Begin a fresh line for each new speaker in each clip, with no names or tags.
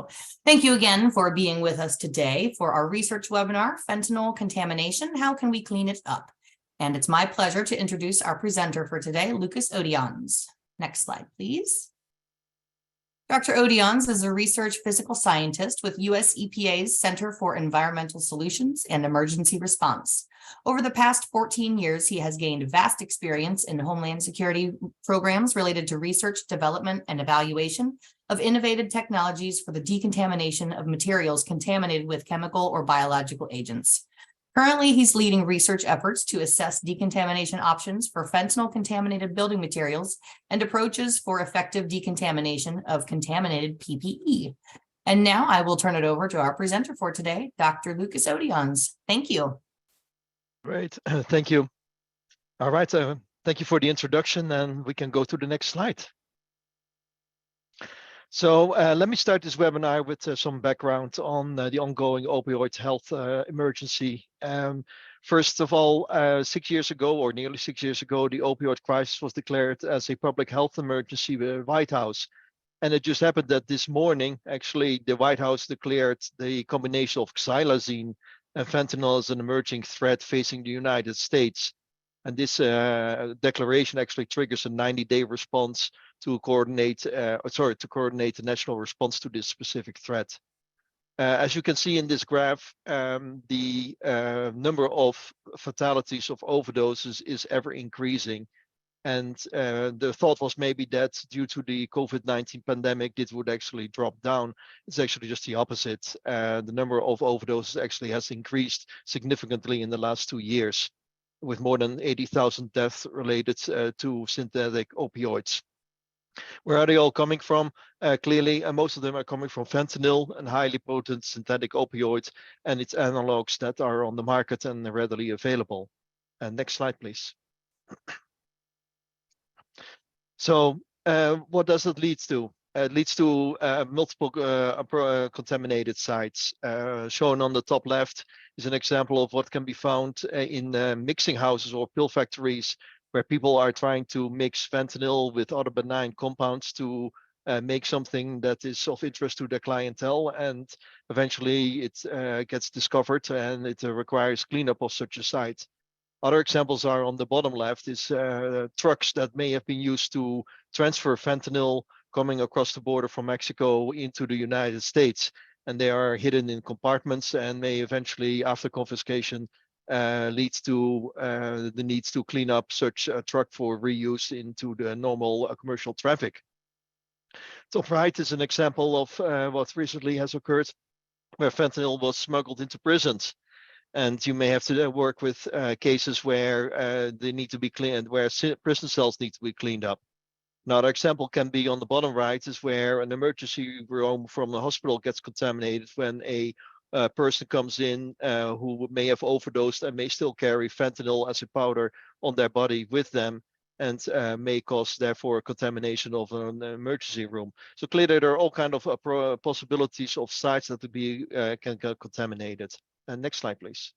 you. Thank you again for being with us today for our research webinar, Fentanyl Contamination, How Can We Clean It Up? And it's my pleasure to introduce our presenter for today, Lukas Oudejans. Next slide, please. Dr. Oudejans is a research physical scientist with US EPA's Center for Environmental Solutions and Emergency Response. Over the past 14 years, he has gained vast experience in Homeland Security programs related to research, development, and evaluation of innovative technologies for the decontamination of materials contaminated with chemical or biological agents. Currently, he's leading research efforts to assess decontamination options for fentanyl-contaminated building materials and approaches for effective decontamination of contaminated PPE. And now I will turn it over to our presenter for today, Dr. Lukas Oudejans. Thank you.
Great, thank you. All right, thank you for the introduction, and we can go to the next slide. So let me start this webinar with some background on the ongoing opioid health emergency. First of all, 6 years ago, or nearly 6 years ago, the opioid crisis was declared as a public health emergency by the White House. And it just happened that this morning, actually, the White House declared the combination of xylazine and fentanyl as an emerging threat facing the United States. And this declaration actually triggers a 90-day response to coordinate the national response to this specific threat. As you can see in this graph, the number of fatalities of overdoses is ever increasing. And the thought was maybe that due to the COVID-19 pandemic, this would actually drop down. It's actually just the opposite. The number of overdoses actually has increased significantly in the last 2 years, with more than 80,000 deaths related to synthetic opioids. Where are they all coming from? Clearly, most of them are coming from fentanyl and highly potent synthetic opioids and its analogues that are on the market and readily available. Next slide, please. So what does it lead to? It leads to multiple contaminated sites. Shown on the top left is an example of what can be found in mixing houses or pill factories, where people are trying to mix fentanyl with other benign compounds to make something that is of interest to their clientele, and eventually it gets discovered and it requires cleanup of such a site. Other examples are on the bottom left is trucks that may have been used to transfer fentanyl coming across the border from Mexico into the United States, and they are hidden in compartments and may eventually, after confiscation, leads to the needs to clean up such a truck for reuse into the normal commercial traffic. Top right is an example of what recently has occurred, where fentanyl was smuggled into prisons. And you may have to work with cases where they need to be cleaned, where prison cells need to be cleaned up. Another example can be on the bottom right, is where an emergency room from the hospital gets contaminated when a person comes in who may have overdosed and may still carry fentanyl as a powder on their body with them, and may cause therefore contamination of an emergency room. So clearly there are all kinds of possibilities of sites that can get contaminated. Next slide, please.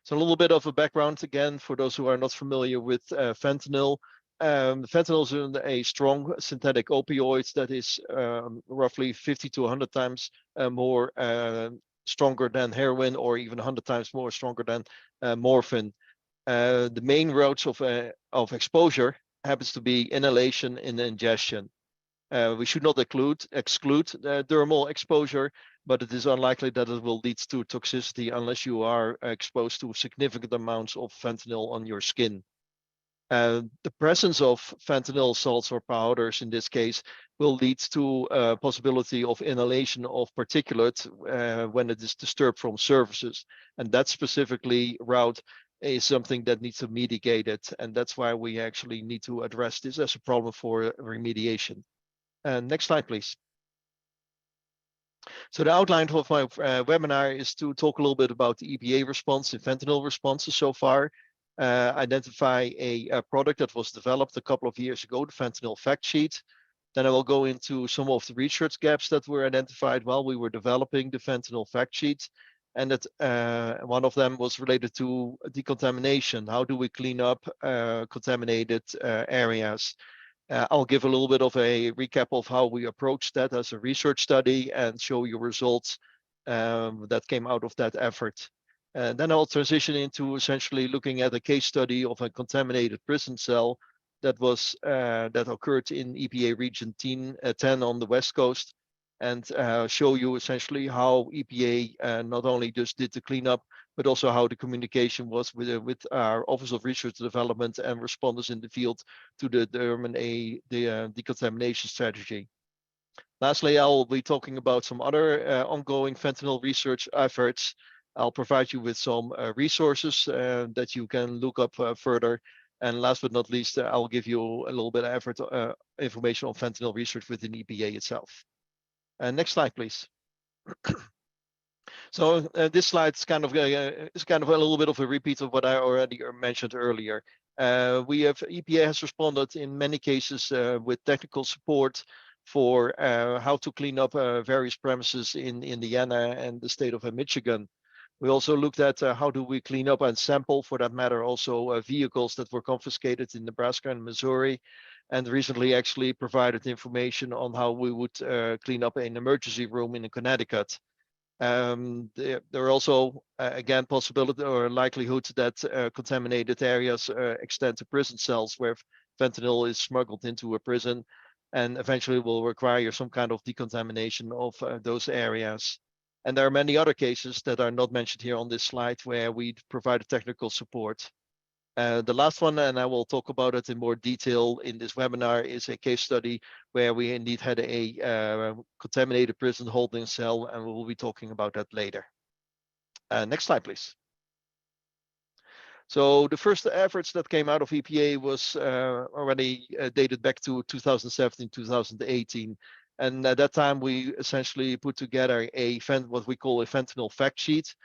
So a little bit of a background again for those who are not familiar with fentanyl. Fentanyl is a strong synthetic opioid that is roughly 50 to 100 times more stronger than heroin, or even 100 times more stronger than morphine. The main routes of exposure happens to be inhalation and ingestion. We should not exclude dermal exposure, but it is unlikely that it will lead to toxicity unless you are exposed to significant amounts of fentanyl on your skin. The presence of fentanyl salts or powders in this case will lead to a possibility of inhalation of particulate when it is disturbed from surfaces. And that specifically route is something that needs to be mitigated. And that's why we actually need to address this as a problem for remediation. Next slide, please. So the outline of my webinar is to talk a little bit about the EPA response and fentanyl responses so far, identify a product that was developed a couple of years ago, the fentanyl fact sheet. Then I will go into some of the research gaps that were identified while we were developing the fentanyl fact sheet. And that one of them was related to decontamination. How do we clean up contaminated areas? I'll give a little bit of a recap of how we approached that as a research study and show you results that came out of that effort. And then I'll transition into essentially looking at a case study of a contaminated prison cell that occurred in EPA Region 10 on the West Coast, and show you essentially how EPA not only just did the cleanup, but also how the communication was with our Office of Research and Development and responders in the field to determine the decontamination strategy. Lastly, I will be talking about some other ongoing fentanyl research efforts. I'll provide you with some resources that you can look up further. And last but not least, I'll give you a little bit of information on fentanyl research within EPA itself. Next slide, please. So this slide is kind of a little bit of a repeat of what I already mentioned earlier. EPA has responded in many cases with technical support for how to clean up various premises in Indiana and the state of Michigan. We also looked at how do we clean up and sample, for that matter, also vehicles that were confiscated in Nebraska and Missouri, and recently actually provided information on how we would clean up an emergency room in Connecticut. There are also, again, possibility or likelihood that contaminated areas extend to prison cells where fentanyl is smuggled into a prison and eventually will require some kind of decontamination of those areas. And there are many other cases that are not mentioned here on this slide where we provide technical support. The last one, and I will talk about it in more detail in this webinar, is a case study where we indeed had a contaminated prison holding cell, and we will be talking about that later. Next slide, please. So the first efforts that came out of EPA was already dated back to 2017, 2018. And at that time, we essentially put together what we call a fentanyl fact sheet.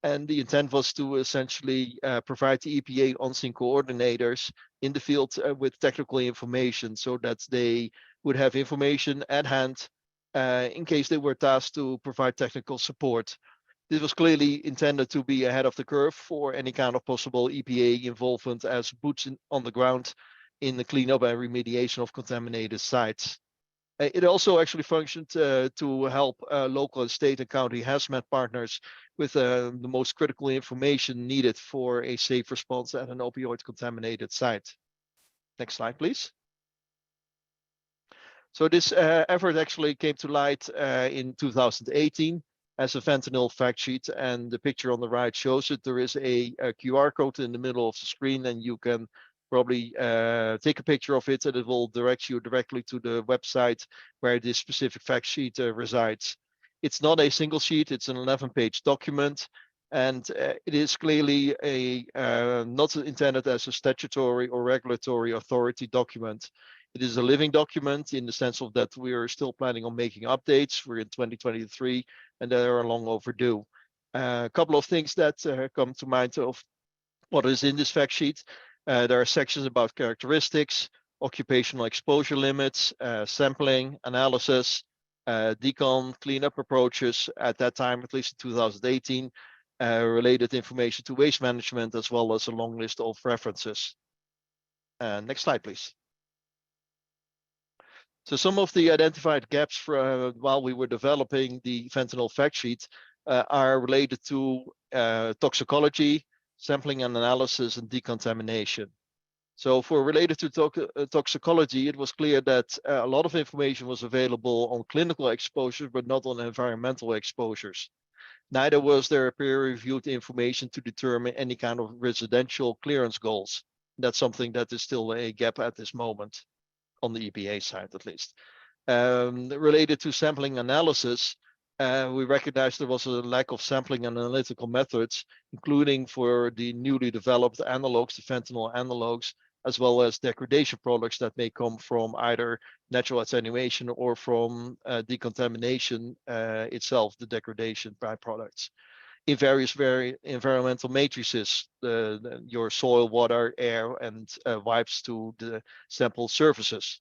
And the intent was to essentially provide the EPA on-scene coordinators in the field with technical information so that they would have information at hand in case they were tasked to provide technical support. This was clearly intended to be ahead of the curve for any kind of possible EPA involvement as boots on the ground in the cleanup and remediation of contaminated sites. It also actually functioned to help local and state and county hazmat partners with the most critical information needed for a safe response at an opioid contaminated site. Next slide, please. So this effort actually came to light in 2018 as a fentanyl fact sheet, and the picture on the right shows it. There is a QR code in the middle of the screen, and you can probably take a picture of it, and it will direct you directly to the website where this specific fact sheet resides. It's not a single sheet, it's an 11-page document, and it is clearly not intended as a statutory or regulatory authority document. It is a living document in the sense of that we are still planning on making updates. We're in 2023, and they are long overdue. A couple of things that come to mind of what is in this fact sheet. There are sections about characteristics, occupational exposure limits, sampling, analysis, decon, cleanup approaches, at that time, at least in 2018, related information to waste management, as well as a long list of references. Next slide, please. So some of the identified gaps while we were developing the fentanyl fact sheet are related to toxicology, sampling and analysis, and decontamination. So related to toxicology, it was clear that a lot of information was available on clinical exposures, but not on environmental exposures. Neither was there peer-reviewed information to determine any kind of residential clearance goals. That's something that is still a gap at this moment, on the EPA side at least. Related to sampling analysis, we recognized there was a lack of sampling and analytical methods, including for the newly developed analogues, the fentanyl analogues, as well as degradation products that may come from either natural attenuation or from decontamination itself, the degradation byproducts, in various environmental matrices, your soil, water, air, and wipes to the sample surfaces.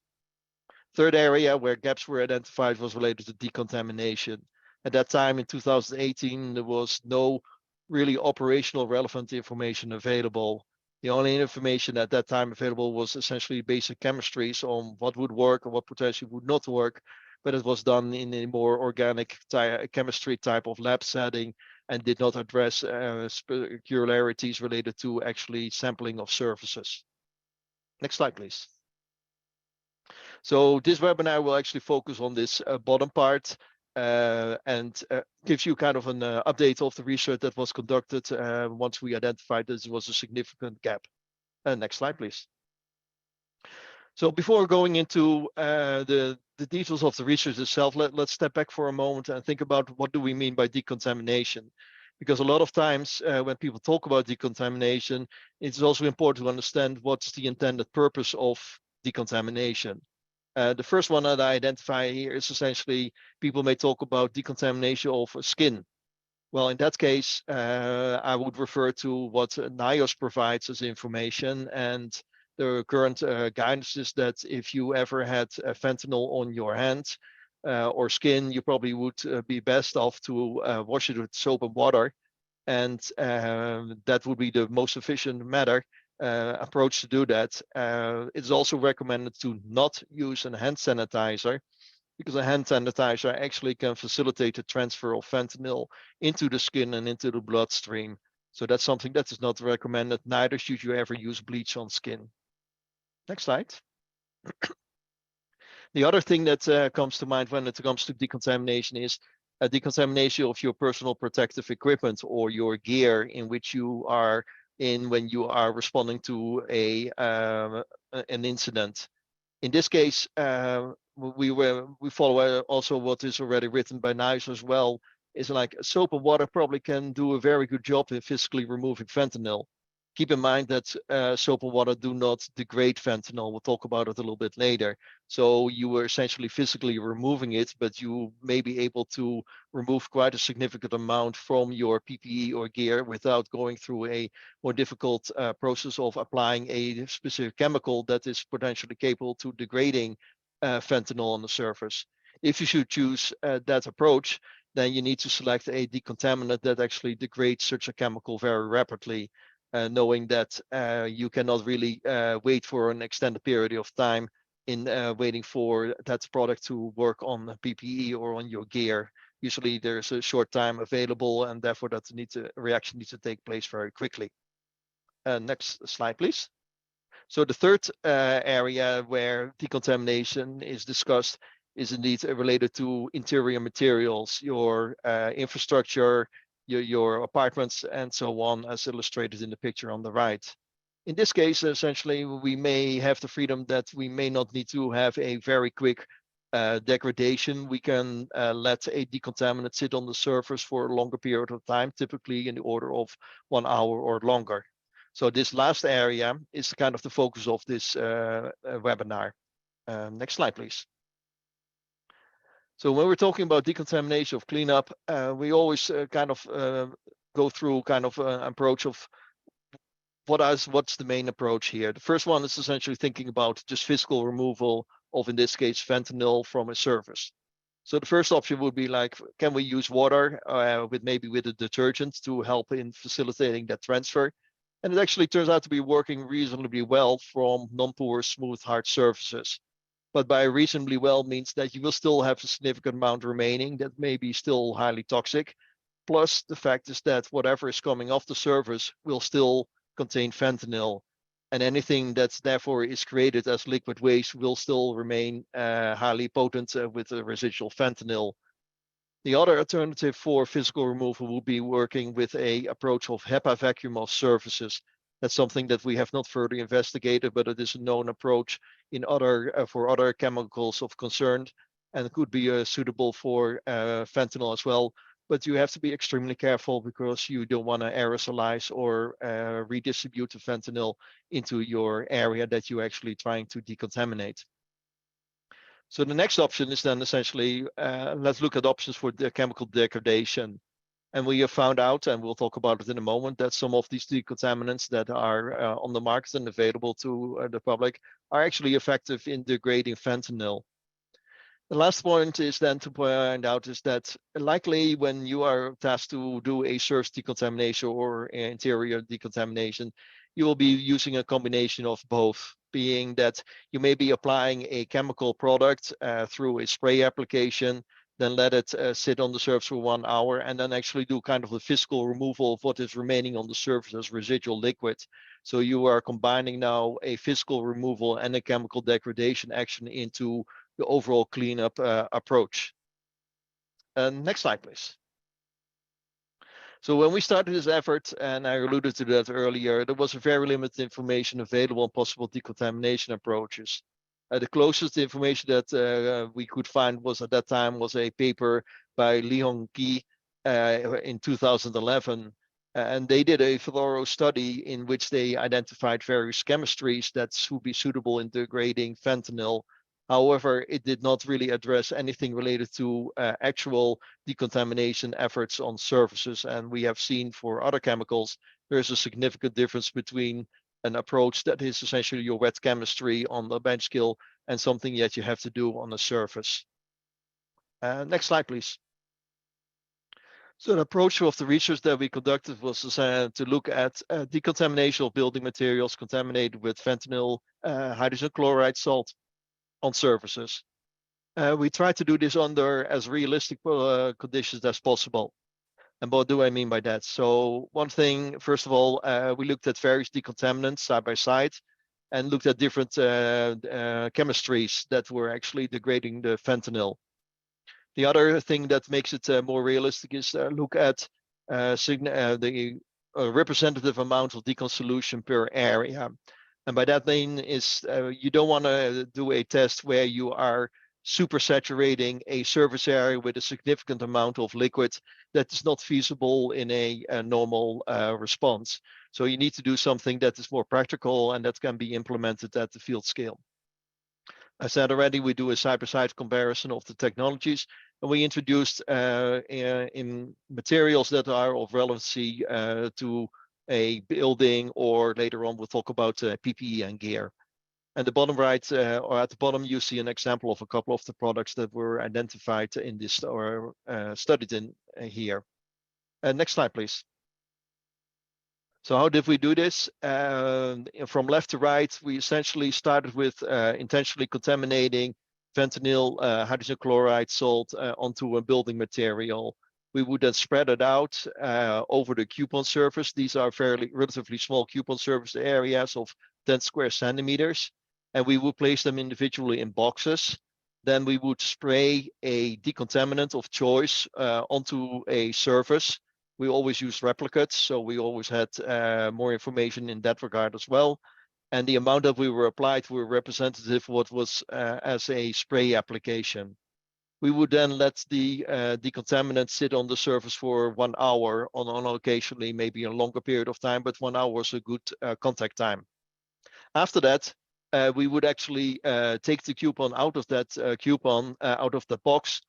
Third area where gaps were identified was related to decontamination. At that time in 2018, there was no really operational relevant information available. The only information at that time available was essentially basic chemistries on what would work and what potentially would not work, but it was done in a more organic chemistry type of lab setting and did not address peculiarities related to actually sampling of surfaces. Next slide, please. So this webinar will actually focus on this bottom part and gives you kind of an update of the research that was conducted once we identified this was a significant gap. Next slide, please. So before going into the details of the research itself, let's step back for a moment and think about what do we mean by decontamination. Because a lot of times when people talk about decontamination, it's also important to understand what's the intended purpose of decontamination. The first one that I identify here is essentially people may talk about decontamination of skin. Well, in that case, I would refer to what NIOS provides as information, and the current guidance is that if you ever had fentanyl on your hand or skin, you probably would be best off to wash it with soap and water, and that would be the most efficient approach to do that. It's also recommended to not use a hand sanitizer, because a hand sanitizer actually can facilitate the transfer of fentanyl into the skin and into the bloodstream. So that's something that is not recommended. Neither should you ever use bleach on skin. Next slide. The other thing that comes to mind when it comes to decontamination is a decontamination of your personal protective equipment or your gear in which you are in when you are responding to an incident. In this case, we follow also what is already written by NICE as well. Is like soap and water probably can do a very good job in physically removing fentanyl. Keep in mind that soap and water do not degrade fentanyl. We'll talk about it a little bit later. So you were essentially physically removing it, but you may be able to remove quite a significant amount from your PPE or gear without going through a more difficult process of applying a specific chemical that is potentially capable to degrading fentanyl on the surface. If you should choose that approach, then you need to select a decontaminant that actually degrades such a chemical very rapidly. Knowing that you cannot really wait for an extended period of time in waiting for that product to work on the PPE or on your gear. Usually there's a short time available, and therefore that reaction needs to take place very quickly. Next slide, please. So the third area where decontamination is discussed is indeed related to interior materials, your infrastructure, your apartments, and so on, as illustrated in the picture on the right. In this case, essentially, we may have the freedom that we may not need to have a very quick degradation. We can let a decontaminant sit on the surface for a longer period of time, typically in the order of 1 hour or longer. So this last area is kind of the focus of this webinar. Next slide, please. So when we're talking about decontamination of cleanup, we always kind of go through kind of an approach of what's the main approach here. The first one is essentially thinking about just physical removal of, in this case, fentanyl from a surface. So the first option would be like, can we use water maybe with a detergent to help in facilitating that transfer? And it actually turns out to be working reasonably well from non-porous, smooth, hard surfaces. But by reasonably well means that you will still have a significant amount remaining that may be still highly toxic. Plus the fact is that whatever is coming off the surface will still contain fentanyl. And anything that therefore is created as liquid waste will still remain highly potent with the residual fentanyl. The other alternative for physical removal would be working with an approach of HEPA vacuum of surfaces. That's something that we have not further investigated, but it is a known approach in for other chemicals of concern, and it could be suitable for fentanyl as well. But you have to be extremely careful because you don't want to aerosolize or redistribute the fentanyl into your area that you're actually trying to decontaminate. So the next option is then essentially, let's look at options for the chemical degradation. And we have found out, and we'll talk about it in a moment, that some of these decontaminants that are on the market and available to the public are actually effective in degrading fentanyl. The last point is then to point out is that likely when you are tasked to do a surface decontamination or interior decontamination, you will be using a combination of both, being that you may be applying a chemical product through a spray application, then let it sit on the surface for 1 hour, and then actually do kind of the physical removal of what is remaining on the surface as residual liquid. So you are combining now a physical removal and a chemical degradation action into the overall cleanup approach. Next slide, please. So when we started this effort, and I alluded to that earlier, there was very limited information available on possible decontamination approaches. The closest information that we could find was at that time was a paper by Li Hongqi in 2011. And they did a thorough study in which they identified various chemistries that would be suitable in degrading fentanyl. However, it did not really address anything related to actual decontamination efforts on surfaces. And we have seen for other chemicals, there's a significant difference between an approach that is essentially your wet chemistry on the bench scale and something that you have to do on the surface. Next slide, please. So the approach of the research that we conducted was to look at decontamination of building materials contaminated with fentanyl, hydrogen chloride salt on surfaces. We tried to do this under as realistic conditions as possible. And what do I mean by that? So one thing, first of all, we looked at various decontaminants side by side and looked at different chemistries that were actually degrading the fentanyl. The other thing that makes it more realistic is look at the representative amount of decon solution per area. And by that mean is you don't want to do a test where you are super saturating a surface area with a significant amount of liquid that is not feasible in a normal response. So you need to do something that is more practical and that can be implemented at the field scale. I said already, we do a side-by-side comparison of the technologies, and we introduced in materials that are of relevancy to a building, or later on we'll talk about PPE and gear. And the bottom right, or at the bottom, you see an example of a couple of the products that were identified in this or studied in here. Next slide, please. So how did we do this? From left to right, we essentially started with intentionally contaminating fentanyl, hydrogen chloride salt onto a building material. We would then spread it out over the coupon surface. These are relatively small coupon surface areas of 10 square centimeters. And we would place them individually in boxes. Then we would spray a decontaminant of choice onto a surface. We always use replicates, so we always had more information in that regard as well. And the amount that we were applied were representative of what was as a spray application. We would then let the decontaminant sit on the surface for 1 hour on occasionally, maybe a longer period of time, but 1 hour was a good contact time. After that, we would actually take the coupon out of that out of the box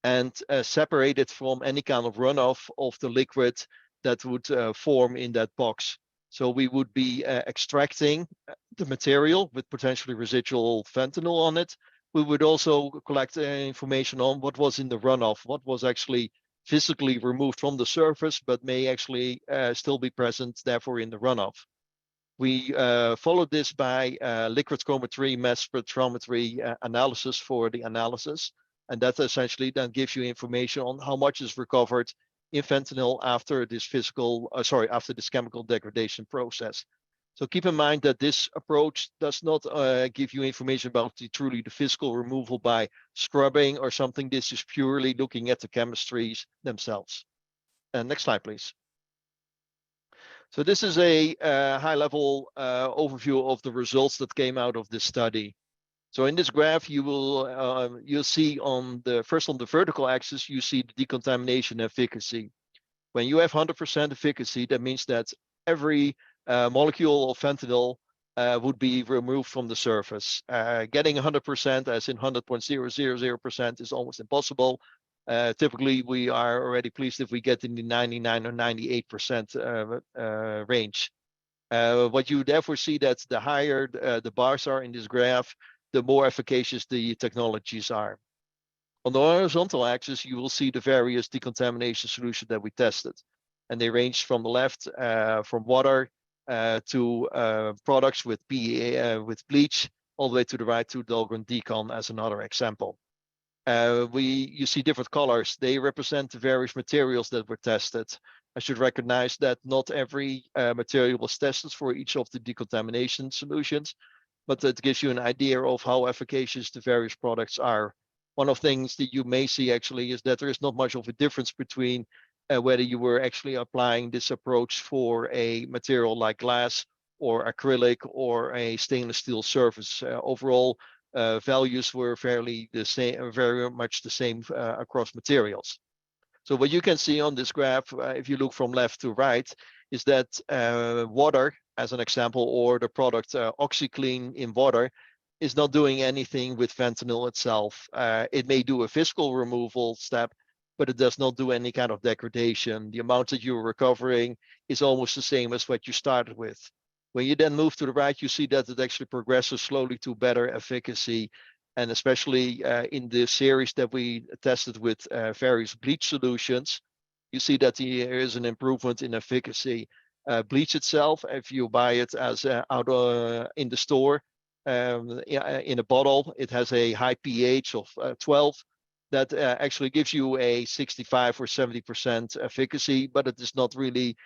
and separate it from any kind of runoff of the liquid that would form in that box. So we would be extracting the material with potentially residual fentanyl on it. We would also collect information on what was in the runoff, what was actually physically removed from the surface, but may actually still be present, therefore, in the runoff. We followed this by liquid chromatography, mass spectrometry analysis for the analysis. And that essentially then gives you information on how much is recovered in fentanyl after this after this chemical degradation process. So keep in mind that this approach does not give you information about truly the physical removal by scrubbing or something. This is purely looking at the chemistries themselves. Next slide, please. So this is a high-level overview of the results that came out of this study. So in this graph, you'll see on the vertical axis, you see the decontamination efficacy. When you have 100% efficacy, that means that every molecule of fentanyl would be removed from the surface. Getting 100%, as in 100.000%, is almost impossible. Typically, we are already pleased if we get in the 99 or 98% range. What you therefore see that the higher the bars are in this graph, the more efficacious the technologies are. On the horizontal axis, you will see the various decontamination solutions that we tested. And they range from the left from water to products with PEA, with bleach, all the way to the right to Dahlgren Decon as another example. You see different colors. They represent the various materials that were tested. I should recognize that not every material was tested for each of the decontamination solutions, but that gives you an idea of how efficacious the various products are. One of the things that you may see actually is that there is not much of a difference between whether you were actually applying this approach for a material like glass or acrylic or a stainless steel surface. Overall, values were fairly the same, very much the same across materials. So what you can see on this graph, if you look from left to right, is that water, as an example, or the product OxyClean in water, is not doing anything with fentanyl itself. It may do a physical removal step, but it does not do any kind of degradation. The amount that you're recovering is almost the same as what you started with. When you then move to the right, you see that it actually progresses slowly to better efficacy. And especially in the series that we tested with various bleach solutions, you see that there is an improvement in efficacy. Bleach itself, if you buy it as out in the store, in a bottle, it has a high pH of 12. That actually gives you a 65 or 70% efficacy, but it is not really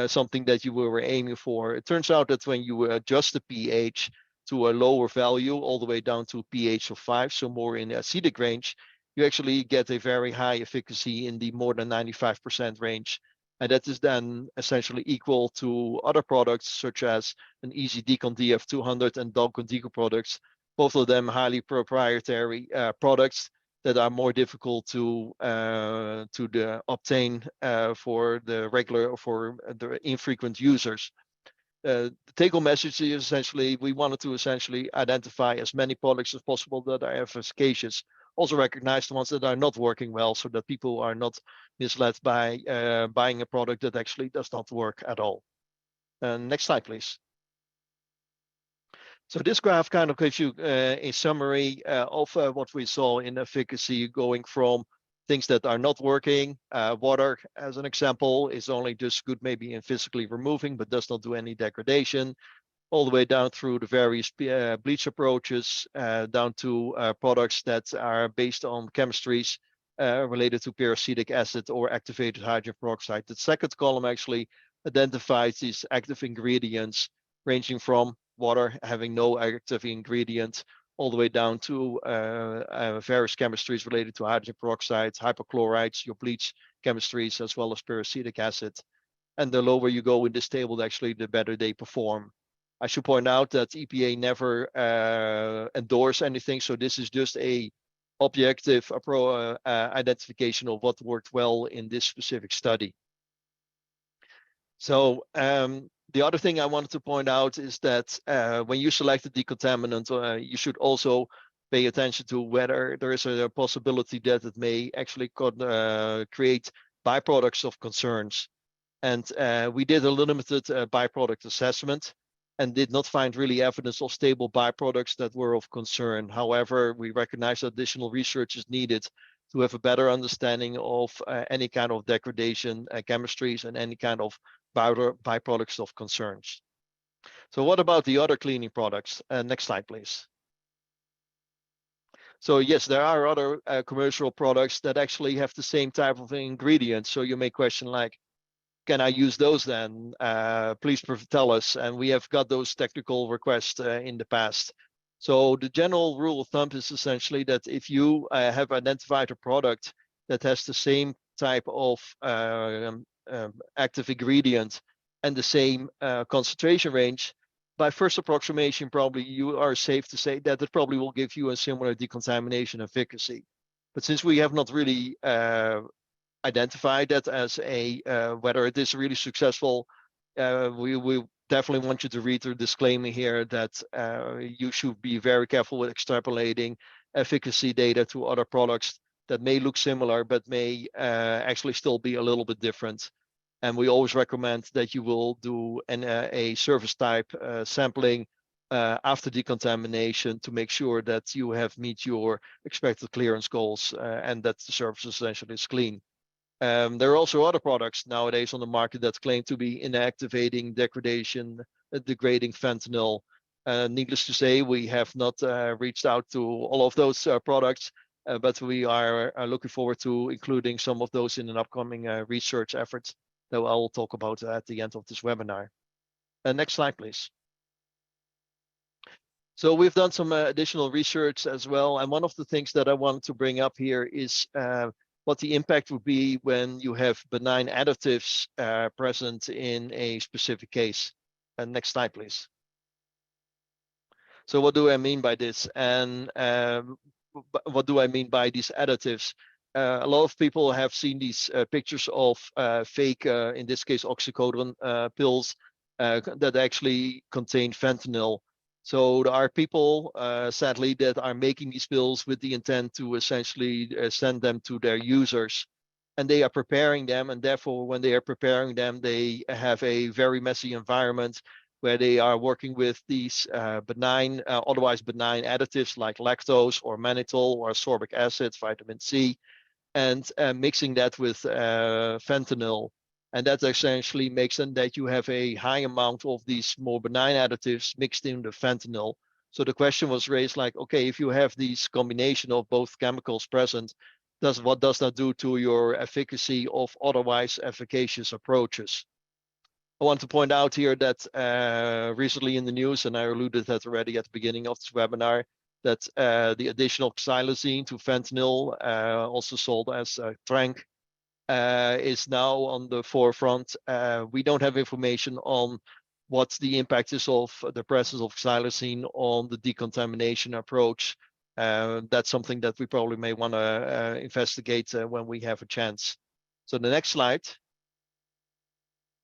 something that you were aiming for. It turns out that when you adjust the pH to a lower value, all the way down to pH of 5, so more in the acidic range, you actually get a very high efficacy in the more than 95% range. And that is then essentially equal to other products such as an Easy Decon DF200 and Dahlgren Decon products, both of them highly proprietary products that are more difficult to obtain for the regular or for the infrequent users. The take-home message is essentially we wanted to essentially identify as many products as possible that are efficacious. Also recognize the ones that are not working well, so that people are not misled by buying a product that actually does not work at all. Next slide, please. So this graph kind of gives you a summary of what we saw in efficacy, going from things that are not working. Water, as an example, is only just good maybe in physically removing, but does not do any degradation, all the way down through the various bleach approaches, down to products that are based on chemistries related to peracetic acid or activated hydrogen peroxide. The second column actually identifies these active ingredients ranging from water having no active ingredient, all the way down to various chemistries related to hydrogen peroxide, hypochlorites, your bleach chemistries, as well as peracetic acid. And the lower you go in this table, actually, the better they perform. I should point out that EPA never endorse anything, so this is just a objective identification of what worked well in this specific study. So the other thing I wanted to point out is that when you select a decontaminant, you should also pay attention to whether there is a possibility that it may actually create byproducts of concerns. And we did a limited byproduct assessment and did not find really evidence of stable byproducts that were of concern. However, we recognize that additional research is needed to have a better understanding of any kind of degradation chemistries and any kind of byproducts of concerns. So what about the other cleaning products? Next slide, please. So yes, there are other commercial products that actually have the same type of ingredients. So you may question like, can I use those then? Please tell us. And we have got those technical requests in the past. So the general rule of thumb is essentially that if you have identified a product that has the same type of active ingredient and the same concentration range, by first approximation, probably you are safe to say that it probably will give you a similar decontamination efficacy. But since we have not really identified that as a whether it is really successful, we definitely want you to read the disclaimer here that you should be very careful with extrapolating efficacy data to other products that may look similar but may actually still be a little bit different. And we always recommend that you will do a surface type sampling after decontamination to make sure that you have meet your expected clearance goals and that the surface essentially is clean. There are also other products nowadays on the market that claim to be inactivating, degrading fentanyl. Needless to say, we have not reached out to all of those products, but we are looking forward to including some of those in an upcoming research effort that I will talk about at the end of this webinar. Next slide, please. So we've done some additional research as well. And one of the things that I want to bring up here is what the impact would be when you have benign additives present in a specific case. Next slide, please. So what do I mean by this? And what do I mean by these additives? A lot of people have seen these pictures of fake, in this case, oxycodone pills that actually contain fentanyl. So there are people, sadly, that are making these pills with the intent to essentially send them to their users. And they are preparing them. And therefore, when they are preparing them, they have a very messy environment where they are working with these otherwise benign additives like lactose or mannitol or ascorbic acid, vitamin C, and mixing that with fentanyl. And that essentially makes it that you have a high amount of these more benign additives mixed in the fentanyl. So the question was raised like, okay, if you have these combination of both chemicals present, what does that do to your efficacy of otherwise efficacious approaches? I want to point out here that recently in the news, and I alluded that already at the beginning of this webinar, that the additional xylazine to fentanyl, also sold as tranq, is now on the forefront. We don't have information on what the impact is of the presence of xylazine on the decontamination approach. That's something that we probably may want to investigate when we have a chance. So the next slide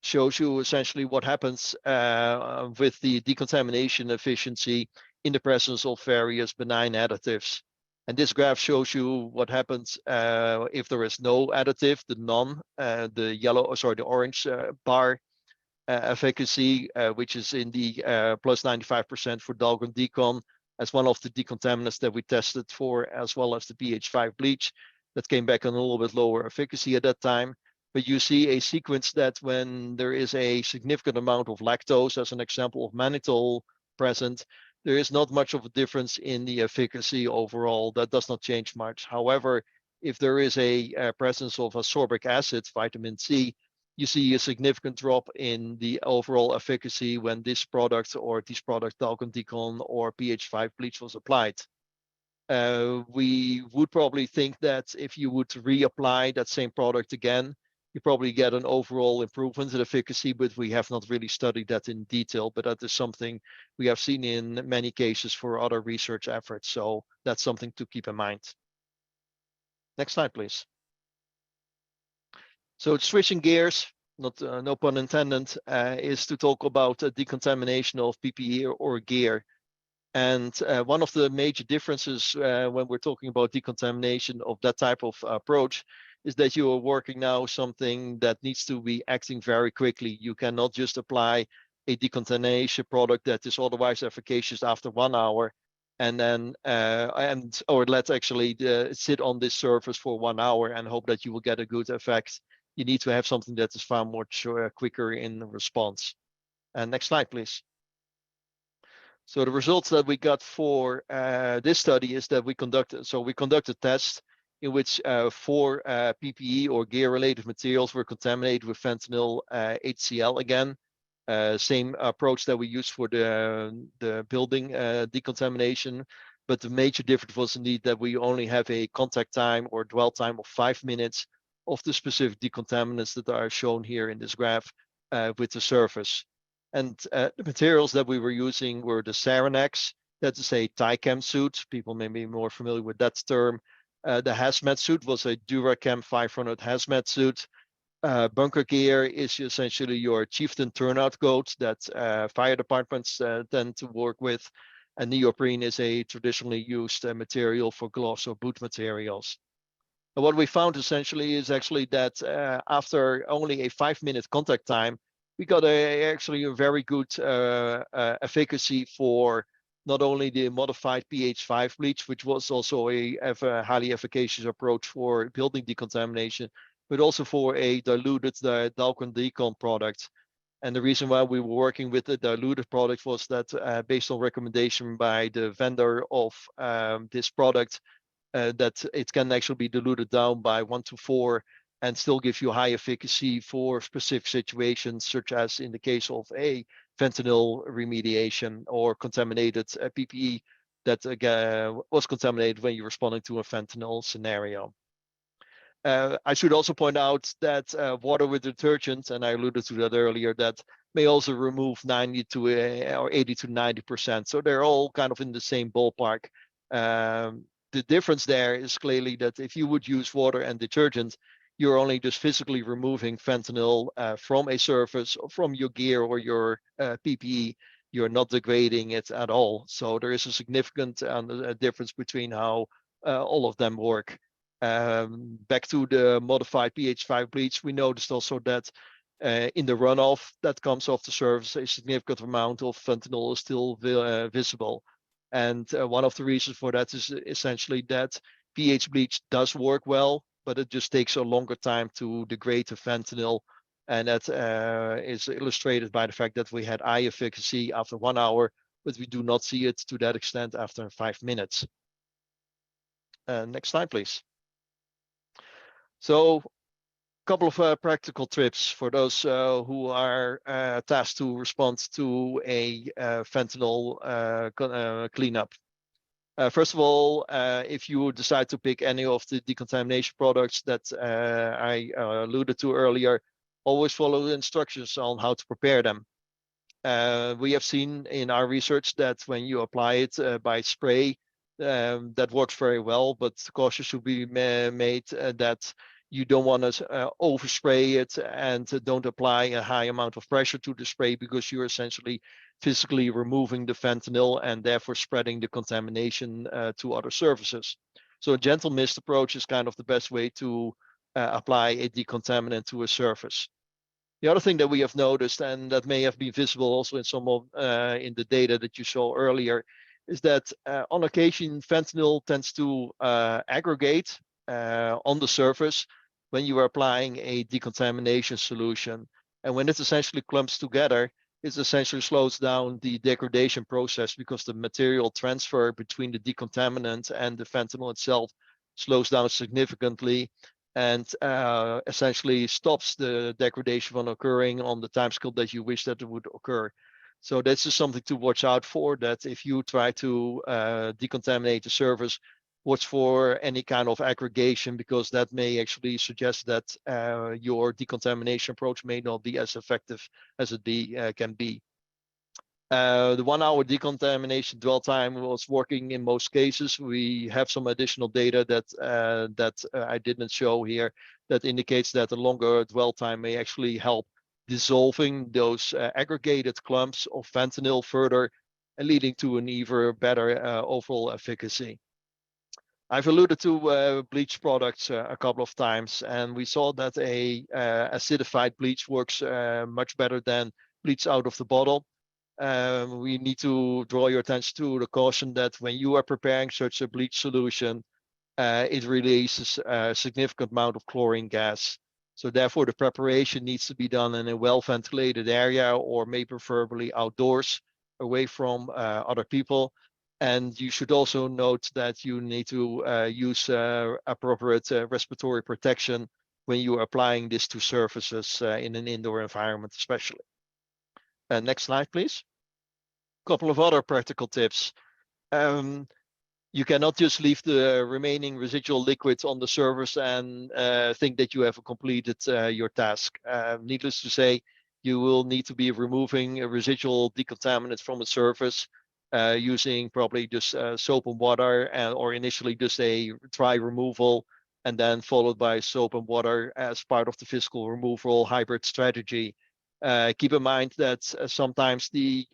shows you essentially what happens with the decontamination efficiency in the presence of various benign additives. And this graph shows you what happens if there is no additive, the orange bar efficacy, which is in the plus 95% for Dahlgren Decon, as one of the decontaminants that we tested for, as well as the pH5 bleach that came back on a little bit lower efficacy at that time. But you see a sequence that when there is a significant amount of lactose, as an example of mannitol present, there is not much of a difference in the efficacy overall. That does not change much. However, if there is a presence of ascorbic acid, vitamin C, you see a significant drop in the overall efficacy when this product or these products, Dahlgren Decon or pH5 bleach, was applied. We would probably think that if you would reapply that same product again, you probably get an overall improvement in efficacy, but we have not really studied that in detail. But that is something we have seen in many cases for other research efforts. So that's something to keep in mind. Next slide, please. So switching gears, no pun intended, is to talk about decontamination of PPE or gear. And one of the major differences when we're talking about decontamination of that type of approach is that you are working now something that needs to be acting very quickly. You cannot just apply a decontamination product that is otherwise efficacious after 1 hour and then or let's actually sit on this surface for 1 hour and hope that you will get a good effect. You need to have something that is far much quicker in response. Next slide, please. So the results that we got for this study is that we conducted tests in which 4 PPE or gear-related materials were contaminated with fentanyl HCl again. Same approach that we used for the building decontamination, but the major difference was indeed that we only have a contact time or dwell time of 5 minutes of the specific decontaminants that are shown here in this graph with the surface. And the materials that we were using were the Saranex, that is a TICAM suit. People may be more familiar with that term. The hazmat suit was a Duracam 500 hazmat suit. Bunker gear is essentially your chieftain turnout coat that fire departments tend to work with. And neoprene is a traditionally used material for gloves or boot materials. And what we found essentially is actually that after only a 5-minute contact time, we got actually a very good efficacy for not only the modified pH5 bleach, which was also a highly efficacious approach for building decontamination, but also for a diluted Dalcon Decon product. And the reason why we were working with the diluted product was that based on recommendation by the vendor of this product, that it can actually be diluted down by 1 to 4 and still give you high efficacy for specific situations, such as in the case of a fentanyl remediation or contaminated PPE that was contaminated when you're responding to a fentanyl scenario. I should also point out that water with detergent, and I alluded to that earlier, that may also remove 90 to or 80 to 90%. So they're all kind of in the same ballpark. The difference there is clearly that if you would use water and detergent, you're only just physically removing fentanyl from a surface, or from your gear or your PPE. You're not degrading it at all. So there is a significant difference between how all of them work. Back to the modified pH 5 bleach, we noticed also that in the runoff that comes off the surface, a significant amount of fentanyl is still visible. And one of the reasons for that is essentially that pH bleach does work well, but it just takes a longer time to degrade the fentanyl. And that is illustrated by the fact that we had high efficacy after 1 hour, but we do not see it to that extent after 5 minutes. Next slide, please. So a couple of practical tips for those who are tasked to respond to a fentanyl cleanup. First of all, if you decide to pick any of the decontamination products that I alluded to earlier, always follow the instructions on how to prepare them. We have seen in our research that when you apply it by spray, that works very well, but caution should be made that you don't want to overspray it and don't apply a high amount of pressure to the spray, because you're essentially physically removing the fentanyl and therefore spreading the contamination to other surfaces. So a gentle mist approach is kind of the best way to apply a decontaminant to a surface. The other thing that we have noticed, and that may have been visible also in some of in the data that you saw earlier, is that on occasion fentanyl tends to aggregate on the surface when you are applying a decontamination solution. And when it essentially clumps together, it essentially slows down the degradation process, because the material transfer between the decontaminant and the fentanyl itself slows down significantly, and essentially stops the degradation from occurring on the timescale that you wish that it would occur. So this is something to watch out for, that if you try to decontaminate the surface, watch for any kind of aggregation, because that may actually suggest that your decontamination approach may not be as effective as it can be. The 1 hour decontamination dwell time was working in most cases. We have some additional data that I didn't show here that indicates that a longer dwell time may actually help dissolving those aggregated clumps of fentanyl further, and leading to an even better overall efficacy. I've alluded to bleach products a couple of times, and we saw that a acidified bleach works much better than bleach out of the bottle. We need to draw your attention to the caution that when you are preparing such a bleach solution, it releases a significant amount of chlorine gas. So therefore, the preparation needs to be done in a well-ventilated area, or maybe preferably outdoors, away from other people. And you should also note that you need to use appropriate respiratory protection when you are applying this to surfaces in an indoor environment, especially. Next slide, please. A couple of other practical tips. You cannot just leave the remaining residual liquids on the surface and think that you have completed your task. Needless to say, you will need to be removing residual decontaminants from the surface using probably just soap and water, or initially just a dry removal, and then followed by soap and water as part of the physical removal hybrid strategy. Keep in mind that sometimes the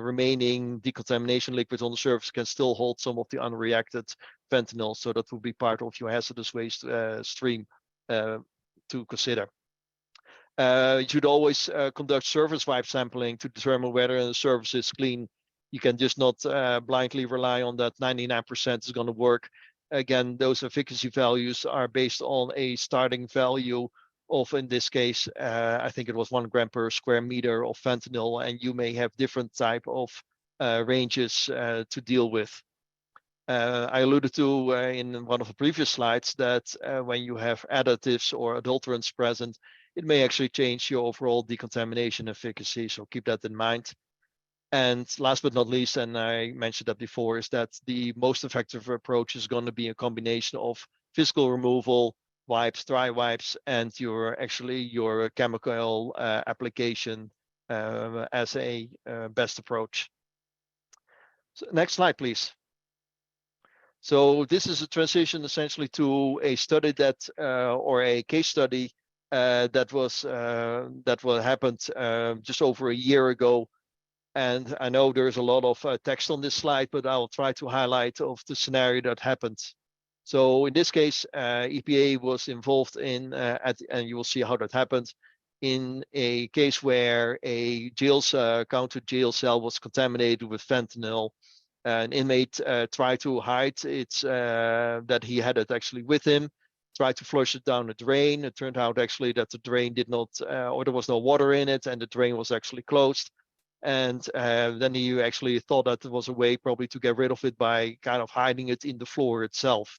remaining decontamination liquids on the surface can still hold some of the unreacted fentanyl, so that will be part of your hazardous waste stream to consider. You should always conduct surface wipe sampling to determine whether the surface is clean. You can just not blindly rely on that 99% is going to work. again, those efficacy values are based on a starting value of, in this case, I think it was 1 gram per square meter of fentanyl, and you may have different type of ranges to deal with. I alluded to in one of the previous slides that when you have additives or adulterants present, it may actually change your overall decontamination efficacy. So keep that in mind. And last but not least, and I mentioned that before, is that the most effective approach is going to be a combination of physical removal, wipes, dry wipes, and your chemical application as a best approach. So next slide, please. So this is a transition essentially to a study that, or a case study that happened just over a year ago. And I know there's a lot of text on this slide, but I'll try to highlight of the scenario that happened. So in this case, EPA was involved in, and you will see how that happened, in a case where a county jail cell was contaminated with fentanyl. An inmate tried to hide that he had it actually with him, tried to flush it down a drain. It turned out actually that the drain did not, or there was no water in it, and the drain was actually closed. And then he actually thought that there was a way probably to get rid of it by kind of hiding it in the floor itself.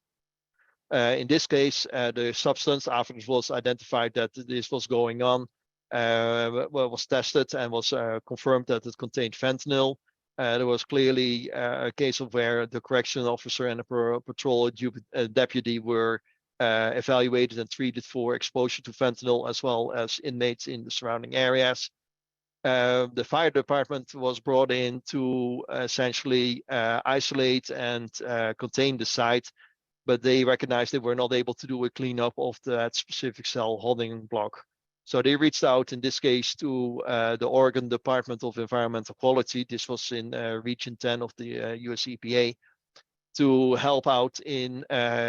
In this case, the substance, after it was identified that this was going on, was tested and was confirmed that it contained fentanyl. There was clearly a case of where the correction officer and a patrol deputy were evaluated and treated for exposure to fentanyl, as well as inmates in the surrounding areas. The fire department was brought in to essentially isolate and contain the site, but they recognized they were not able to do a cleanup of that specific cell holding block. So they reached out, in this case, to the Oregon Department of Environmental Quality. This was in Region 10 of the US EPA, to help out in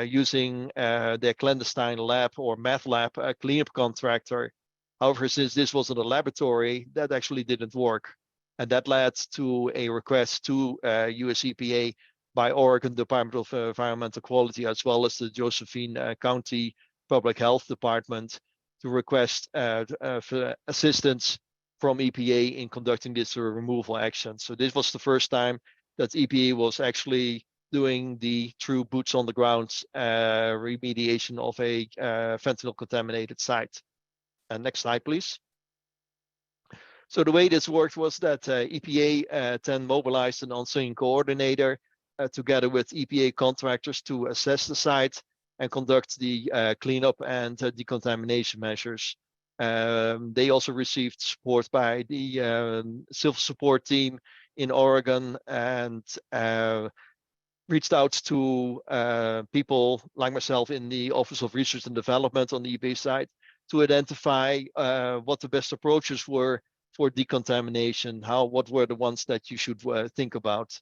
using their clandestine lab or meth lab cleanup contractor. However, since this was in a laboratory, that actually didn't work. And that led to a request to US EPA by Oregon Department of Environmental Quality, as well as the Josephine County Public Health Department, to request for assistance from EPA in conducting this removal action. So this was the first time that EPA was actually doing the true boots on the ground remediation of a fentanyl contaminated site. Next slide, please. So the way this worked was that EPA then mobilized an on-scene coordinator together with EPA contractors to assess the site and conduct the cleanup and decontamination measures. They also received support by the civil support team in Oregon, and reached out to people like myself in the Office of Research and Development on the EPA side to identify what the best approaches were for decontamination, what were the ones that you should think about.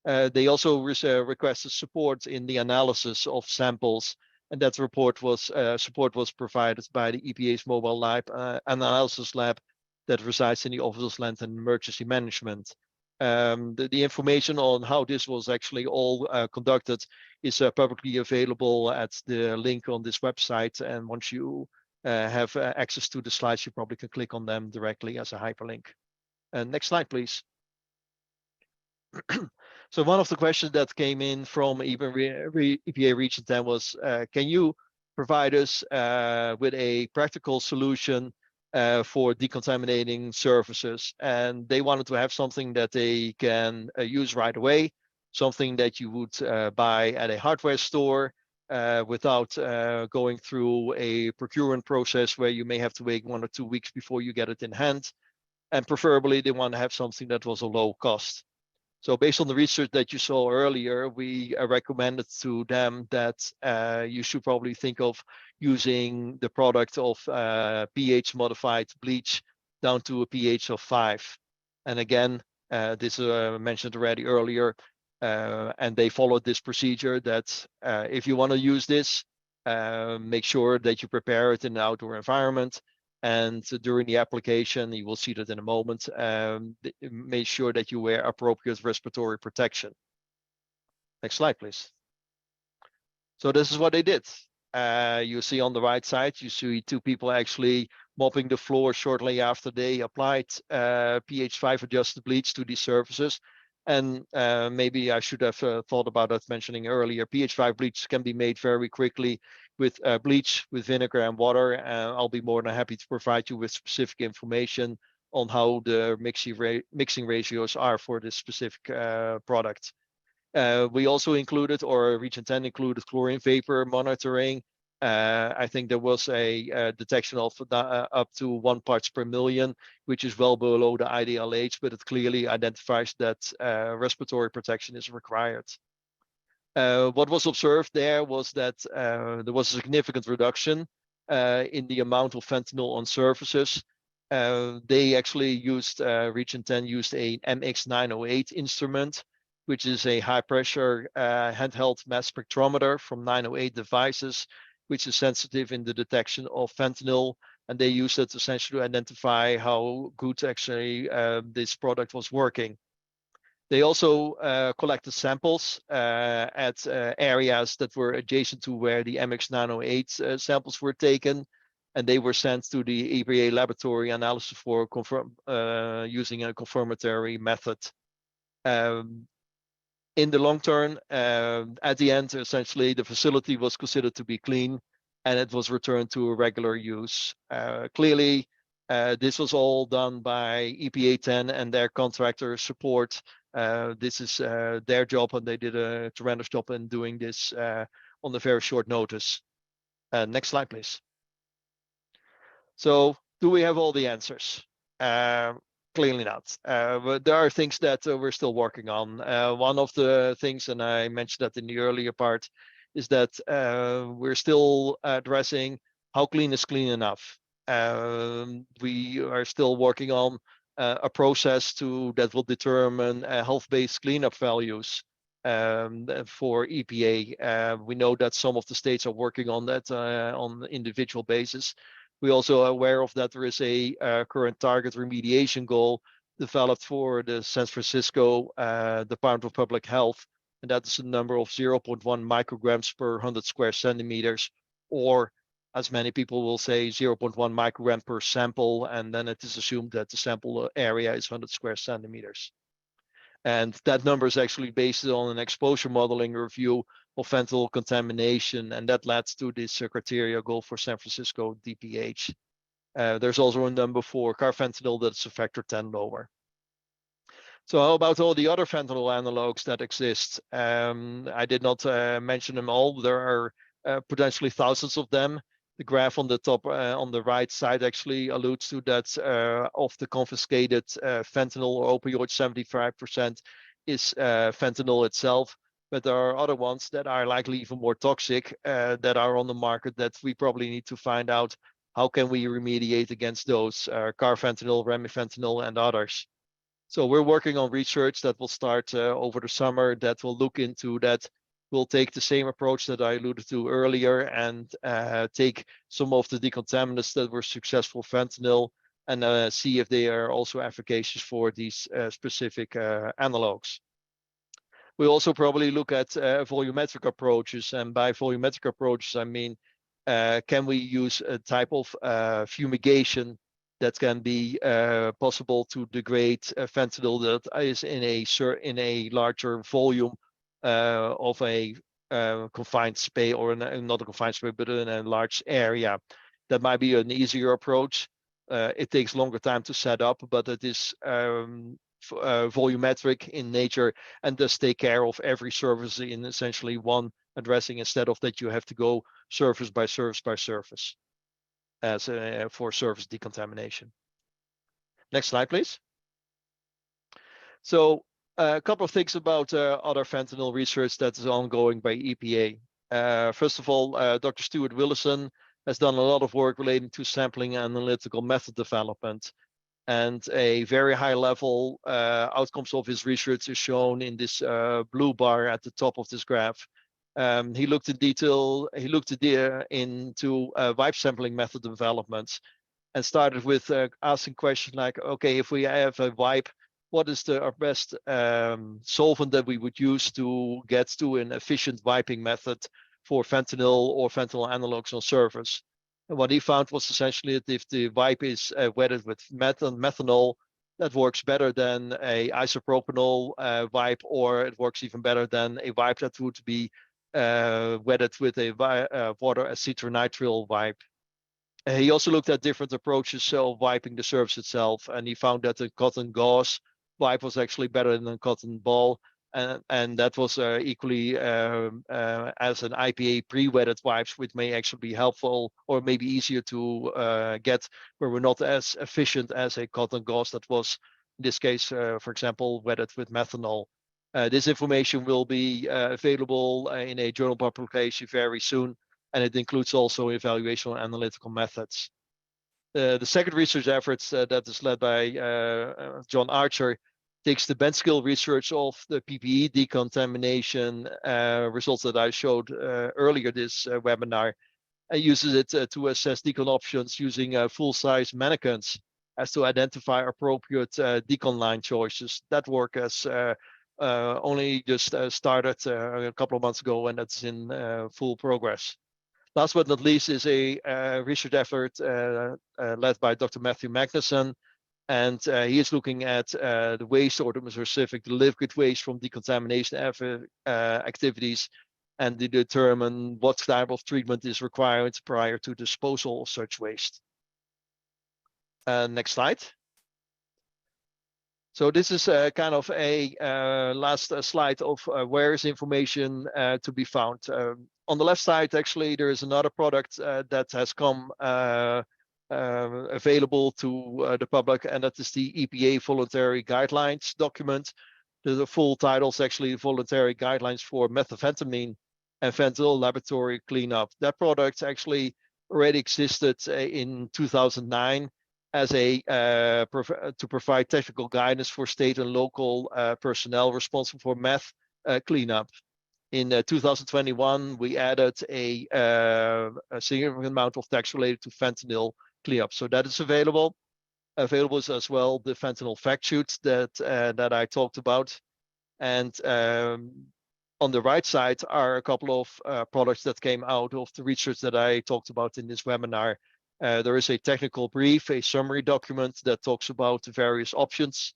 They also requested support in the analysis of samples, and that support was provided by the EPA's mobile lab analysis lab that resides in the Office of Land and Emergency Management. The information on how this was actually all conducted is publicly available at the link on this website, and once you have access to the slides, you probably can click on them directly as a hyperlink. Next slide, please. So one of the questions that came in from EPA Region 10 was, can you provide us with a practical solution for decontaminating surfaces? And they wanted to have something that they can use right away, something that you would buy at a hardware store without going through a procurement process where you may have to wait 1 or 2 weeks before you get it in hand. And preferably they want to have something that was a low cost. So based on the research that you saw earlier, we recommended to them that you should probably think of using the product of pH modified bleach down to a pH of 5. And again, this mentioned already earlier, and they followed this procedure that if you want to use this, make sure that you prepare it in an outdoor environment. And during the application, you will see that in a moment, make sure that you wear appropriate respiratory protection. Next slide, please. So this is what they did. You see on the right side, you see two people actually mopping the floor shortly after they applied pH 5 adjusted bleach to these surfaces. And maybe I should have thought about that mentioning earlier. pH 5 bleach can be made very quickly with bleach, with vinegar and water. I'll be more than happy to provide you with specific information on how the mixing ratios are for this specific product. We also included, or Region 10 included, chlorine vapor monitoring. I think there was a detection of up to 1 parts per million, which is well below the IDLH, but it clearly identifies that respiratory protection is required. What was observed there was that there was a significant reduction in the amount of fentanyl on surfaces. They actually used, Region 10 used a MX908 instrument, which is a high pressure handheld mass spectrometer from 908 devices, which is sensitive in the detection of fentanyl. And they used it essentially to identify how good actually this product was working. They also collected samples at areas that were adjacent to where the MX908 samples were taken, and they were sent to the EPA laboratory analysis for using a confirmatory method. In the long term, at the end, essentially, the facility was considered to be clean and it was returned to regular use. Clearly, this was all done by EPA 10 and their contractor support. This is their job, and they did a tremendous job in doing this on a very short notice. Next slide, please. So, do we have all the answers? Clearly not. But there are things that we're still working on. One of the things, and I mentioned that in the earlier part, is that we're still addressing how clean is clean enough. We are still working on a process that will determine health-based cleanup values for EPA. We know that some of the states are working on that on an individual basis. We also are aware of that there is a current target remediation goal developed for the San Francisco Department of Public Health, and that is a number of 0.1 micrograms per 100 square centimeters, or as many people will say, 0.1 microgram per sample, and then it is assumed that the sample area is 100 square centimeters. And that number is actually based on an exposure modeling review of fentanyl contamination, and that led to this criteria goal for San Francisco DPH. There's also a number for carfentanil that's a factor 10 lower. So how about all the other fentanyl analogues that exist? I did not mention them all. There are potentially thousands of them. The graph on the top, on the right side actually alludes to that of the confiscated fentanyl or opioid, 75% is fentanyl itself. But there are other ones that are likely even more toxic that are on the market that we probably need to find out how can we remediate against those, carfentanil, remifentanil, and others. So we're working on research that will start over the summer that will look into that. We'll take the same approach that I alluded to earlier and take some of the decontaminants that were successful fentanyl and see if they are also efficacious for these specific analogs. We'll also probably look at volumetric approaches, and by volumetric approaches, I mean, can we use a type of fumigation that can be possible to degrade fentanyl that is in a larger volume of a confined space, or not a confined space, but in a large area. That might be an easier approach. It takes longer time to set up, but it is volumetric in nature and does take care of every surface in essentially one addressing, instead of that you have to go surface by surface by surface as for surface decontamination. Next slide, please. So a couple of things about other fentanyl research that is ongoing by EPA. First of all, Dr. Stuart Willison has done a lot of work relating to sampling and analytical method development. And a very high level outcomes of his research is shown in this blue bar at the top of this graph. He looked in detail, into wipe sampling method developments and started with asking questions like, okay, if we have a wipe, what is our best solvent that we would use to get to an efficient wiping method for fentanyl or fentanyl analogues on surface. And what he found was essentially that if the wipe is wetted with methanol, that works better than a isopropanol wipe, or it works even better than a wipe that would be wetted with a water acetronitrile wipe. He also looked at different approaches of wiping the surface itself, and he found that the cotton gauze wipe was actually better than a cotton ball, and that was equally as an EPA pre-wetted wipes, which may actually be helpful or maybe easier to get, where we're not as efficient as a cotton gauze that was, in this case, for example, wetted with methanol. This information will be available in a journal publication very soon, and it includes also evaluation and analytical methods. The second research efforts that is led by John Archer takes the bench scale research of the PPE decontamination results that I showed earlier this webinar, and uses it to assess decon options using full-size mannequins as to identify appropriate decon line choices. That work has only just started a couple of months ago, and that's in full progress. Last but not least is a research effort led by Dr. Matthew Magnuson, and he is looking at the waste, or the more specific, the liquid waste from decontamination activities, and to determine what type of treatment is required prior to disposal of such waste. Next slide. So this is kind of a last slide of where is information to be found. On the left side, actually, there is another product that has come available to the public, and that is the EPA Voluntary Guidelines document. The full title is actually Voluntary Guidelines for Methamphetamine and Fentanyl Laboratory Cleanup. That product actually already existed in 2009 as a to provide technical guidance for state and local personnel responsible for meth cleanup. In 2021, we added a significant amount of text related to fentanyl cleanup. So that is available. Available is as well the fentanyl fact sheet that I talked about. And on the right side are a couple of products that came out of the research that I talked about in this webinar. There is a technical brief, a summary document that talks about the various options.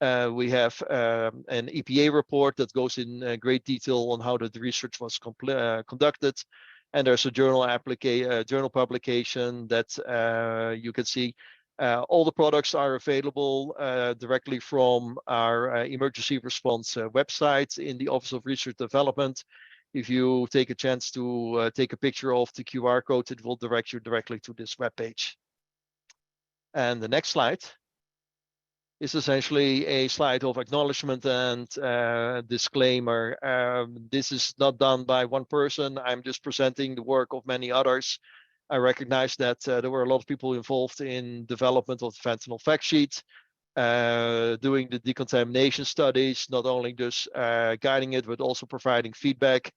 We have an EPA report that goes in great detail on how the research was conducted. And there's a journal publication that you can see. All the products are available directly from our emergency response website in the Office of Research Development. If you take a chance to take a picture of the QR code, it will direct you directly to this webpage. And the next slide is essentially a slide of acknowledgement and disclaimer. This is not done by one person. I'm just presenting the work of many others. I recognize that there were a lot of people involved in development of the fentanyl fact sheet, doing the decontamination studies, not only just guiding it, but also providing feedback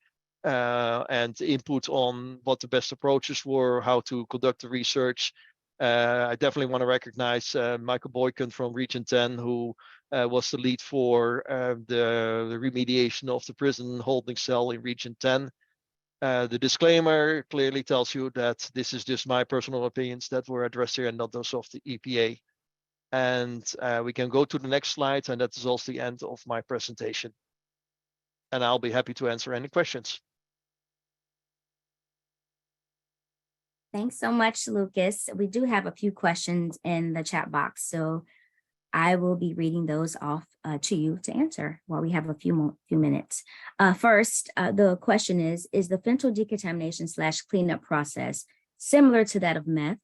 and input on what the best approaches were, how to conduct the research. I definitely want to recognize Michael Boykin from Region 10, who was the lead for the remediation of the prison holding cell in Region 10. The disclaimer clearly tells you that this is just my personal opinions that were addressed here and not those of the EPA. And we can go to the next slide, and that is also the end of my presentation. And I'll be happy to answer any questions.
Thanks so much, Lukas. We do have a few questions in the chat box, so I will be reading those off to you to answer while we have a few minutes. First, the question is the fentanyl decontamination / cleanup process similar to that of meth?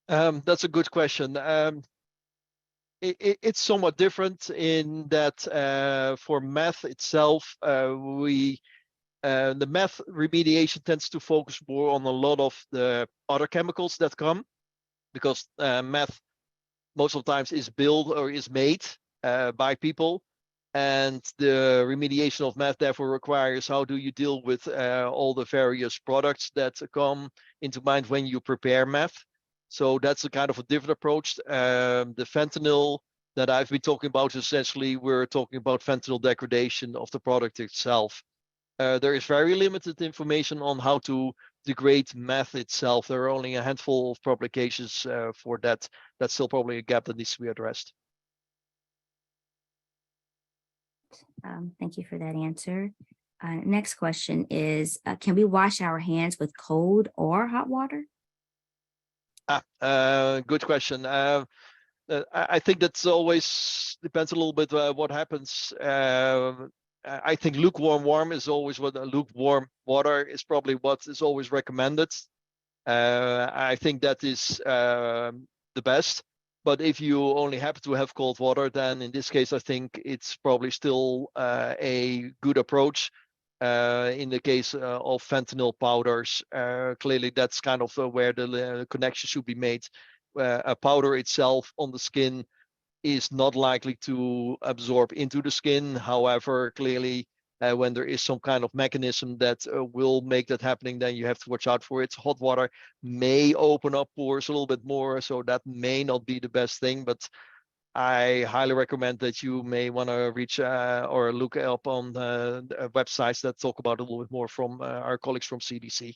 That's a good question. It's somewhat different in that for meth itself, the meth remediation tends to focus more on a lot of the other chemicals that come, because meth most of the times is built or is made by people, and the remediation of meth therefore requires how do you deal with all the various products that come into mind when you prepare meth. So that's a kind of a different approach. The fentanyl that I've been talking about, essentially we're talking about fentanyl degradation of the product itself. There is very limited information on how to degrade meth itself. There are only a handful of publications for that. That's still probably a gap that needs to be addressed.
Thank you for that answer. Next question is, can we wash our hands with cold or hot water?
Good question. I think that's always depends a little bit what happens. I think lukewarm is always what lukewarm water is probably what is always recommended. I think that is the best. But if you only happen to have cold water, then in this case, I think it's probably still a good approach. In the case of fentanyl powders, clearly that's kind of where the connection should be made. A powder itself on the skin is not likely to absorb into the skin. However, clearly, when there is some kind of mechanism that will make that happening, then you have to watch out for it. Hot water may open up pores a little bit more, so that may not be the best thing, but I highly recommend that you may want to reach or look up on the websites that talk about it a little bit more from our colleagues from CDC.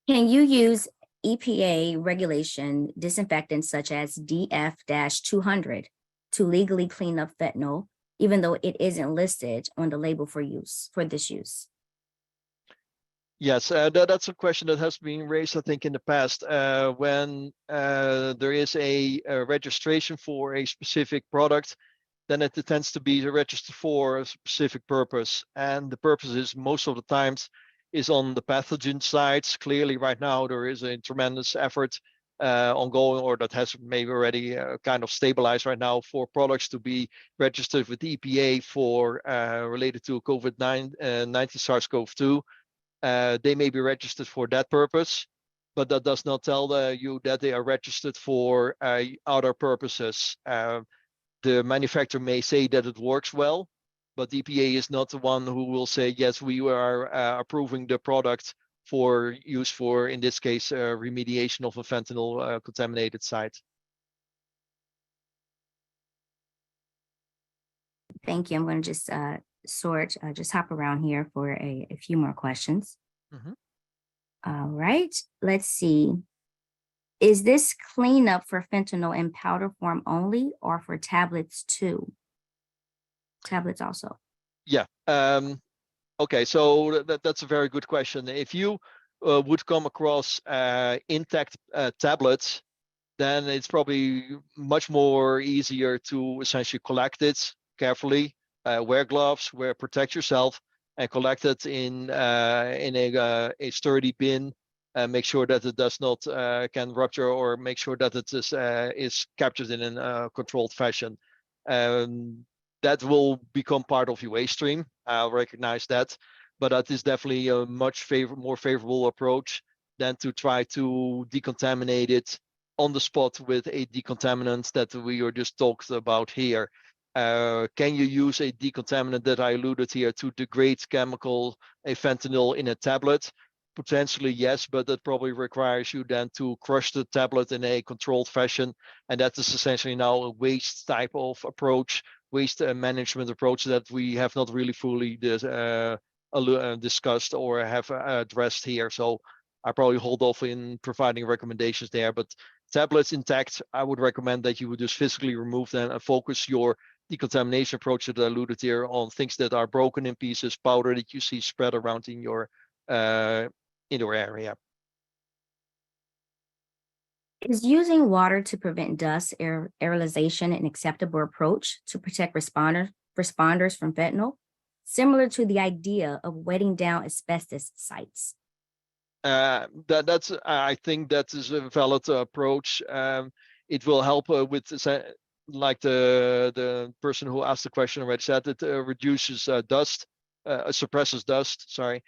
Can you use EPA regulation disinfectants such as DF-200 to legally clean up fentanyl, even though it isn't listed on the label for this use?
Yes, that's a question that has been raised, I think, in the past. When there is a registration for a specific product, then it tends to be registered for a specific purpose. And the purpose is most of the times is on the pathogen sides. Clearly, right now, there is a tremendous effort ongoing, or that has maybe already kind of stabilized right now, for products to be registered with EPA for related to COVID-19 SARS-CoV-2. They may be registered for that purpose, but that does not tell you that they are registered for other purposes. The manufacturer may say that it works well, but the EPA is not the one who will say, yes, we are approving the product for use for, in this case, remediation of a fentanyl contaminated site.
Thank you. I'm going to just just hop around here for a few more questions.
Mhm.
All right, let's see. Is this cleanup for fentanyl in powder form only, or for tablets too? Tablets also.
Yeah. Okay, so that's a very good question. If you would come across intact tablets, then it's probably much more easier to essentially collect it carefully, wear gloves, protect yourself, and collect it in a sturdy bin. Make sure that it does not can rupture, or make sure that it is captured in a controlled fashion. That will become part of your waste stream. I'll recognize that, but that is definitely a much more favorable approach than to try to decontaminate it on the spot with a decontaminant that we are just talked about here. Can you use a decontaminant that I alluded here to degrade chemical, a fentanyl in a tablet? Potentially, yes, but that probably requires you then to crush the tablet in a controlled fashion. And that is essentially now a waste type of approach, waste management approach that we have not really fully discussed or have addressed here. So I probably hold off in providing recommendations there, but tablets intact, I would recommend that you would just physically remove them and focus your decontamination approach that I alluded here on things that are broken in pieces, powder that you see spread around in your indoor area.
Is using water to prevent dust aerosolization an acceptable approach to protect responders from fentanyl, similar to the idea of wetting down asbestos sites?
That's I think that is a valid approach. It will help with like the person who asked the question already said, it reduces dust, suppresses dust, sorry,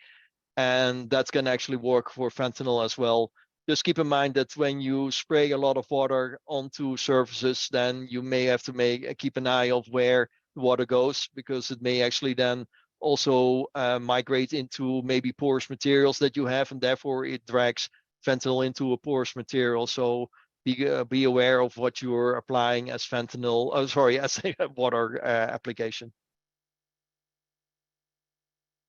and that can actually work for fentanyl as well. Just keep in mind that when you spray a lot of water onto surfaces, then you may have to keep an eye of where the water goes, because it may actually then also migrate into maybe porous materials that you have, and therefore it drags fentanyl into a porous material. So be aware of what you're applying as fentanyl, as a water application.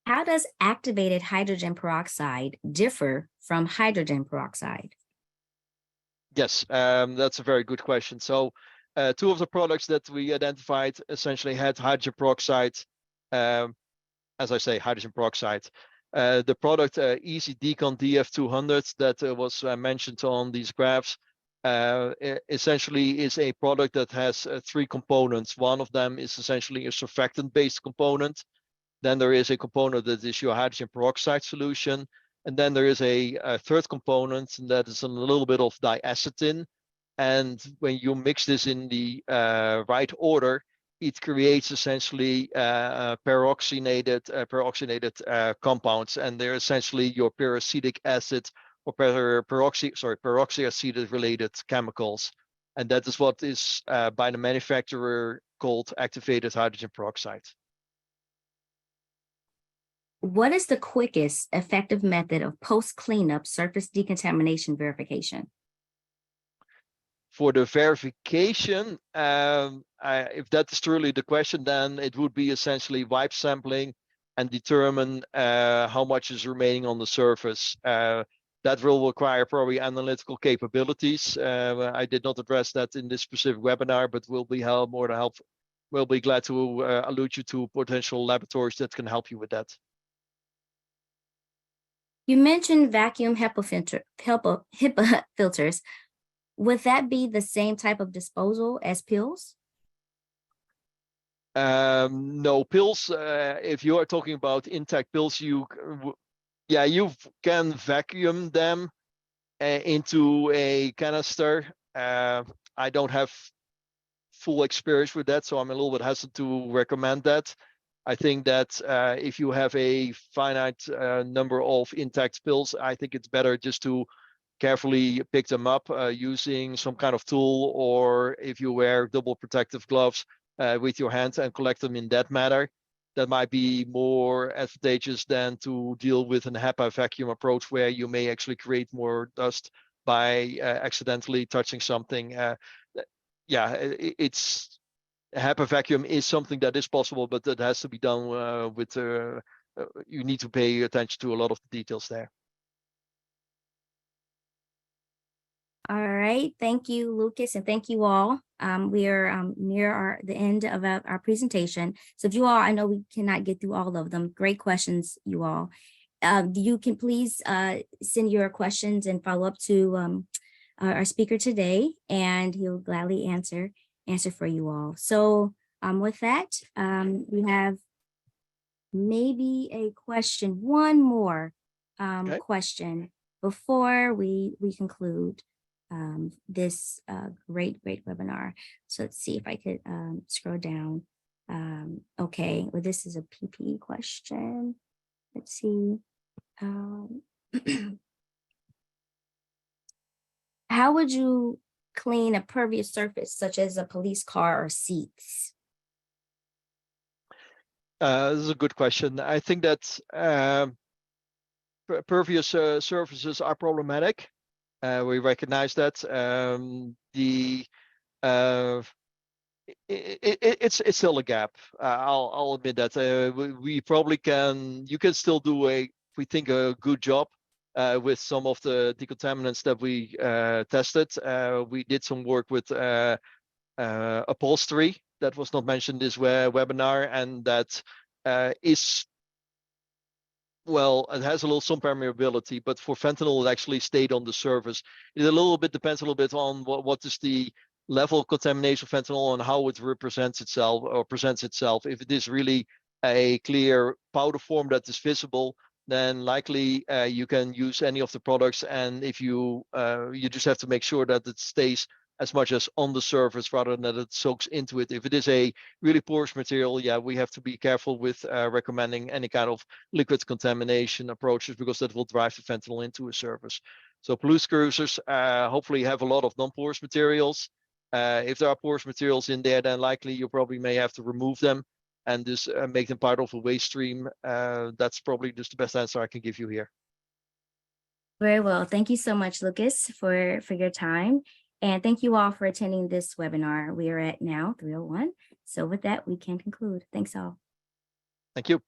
How does activated hydrogen peroxide differ from hydrogen peroxide?
Yes, that's a very good question. So two of the products that we identified essentially had hydrogen peroxide, as I say, hydrogen peroxide. The product Easy Decon DF200 that was mentioned on these graphs essentially is a product that has three components. One of them is essentially a surfactant-based component. Then there is a component that is your hydrogen peroxide solution. And then there is a third component, and that is a little bit of diacetyl. And when you mix this in the right order, it creates essentially peroxygenated compounds, and they're essentially your peracetic acid or peroxyacid related chemicals. And that is what is by the manufacturer called activated hydrogen peroxide.
What is the quickest effective method of post-cleanup surface decontamination verification?
For the verification, if that is truly the question, then it would be essentially wipe sampling and determine how much is remaining on the surface. That will require probably analytical capabilities. I did not address that in this specific webinar, but we'll be more than helpful. We'll be glad to allude you to potential laboratories that can help you with that.
You mentioned vacuum HEPA filters. Would that be the same type of disposal as pills?
No, pills, if you are talking about intact pills, you can vacuum them into a canister. I don't have full experience with that, so I'm a little bit hesitant to recommend that. I think that if you have a finite number of intact pills, I think it's better just to carefully pick them up using some kind of tool, or if you wear double protective gloves with your hands and collect them in that manner. That might be more advantageous than to deal with an HEPA vacuum approach where you may actually create more dust by accidentally touching something. It's HEPA vacuum is something that is possible, but that has to be done with, you need to pay attention to a lot of the details there.
All right, thank you, Lukas, and thank you all. We are near the end of our presentation. So if you all, I know we cannot get through all of them. Great questions, you all. You can please send your questions and follow up to our speaker today, and he'll gladly answer for you all. So with that, we have maybe a question, one more question before we conclude this great webinar. So let's see if I could scroll down. Okay, well, this is a PPE question. Let's see. How would you clean a pervious surface such as a police car or seats?
This is a good question. I think that pervious surfaces are problematic. We recognize that. It's still a gap. I'll admit that. We probably you can still do a good job with some of the decontaminants that we tested. We did some work with upholstery that was not mentioned this webinar, and that is, well, it has some permeability, but for fentanyl, it actually stayed on the surface. It depends a little bit on what is the level of contamination of fentanyl and how it represents itself or presents itself. If it is really a clear powder form that is visible, then likely you can use any of the products. And if you just have to make sure that it stays as much as on the surface rather than that it soaks into it. If it is a really porous material, we have to be careful with recommending any kind of liquid contamination approaches, because that will drive the fentanyl into a surface. So police cruisers hopefully have a lot of non-porous materials. If there are porous materials in there, then likely you probably may have to remove them and just make them part of a waste stream. That's probably just the best answer I can give you here.
Very well. Thank you so much, Lukas, for your time. And thank you all for attending this webinar. We are at now 3:01. So with that, we can conclude. Thanks all.
Thank you.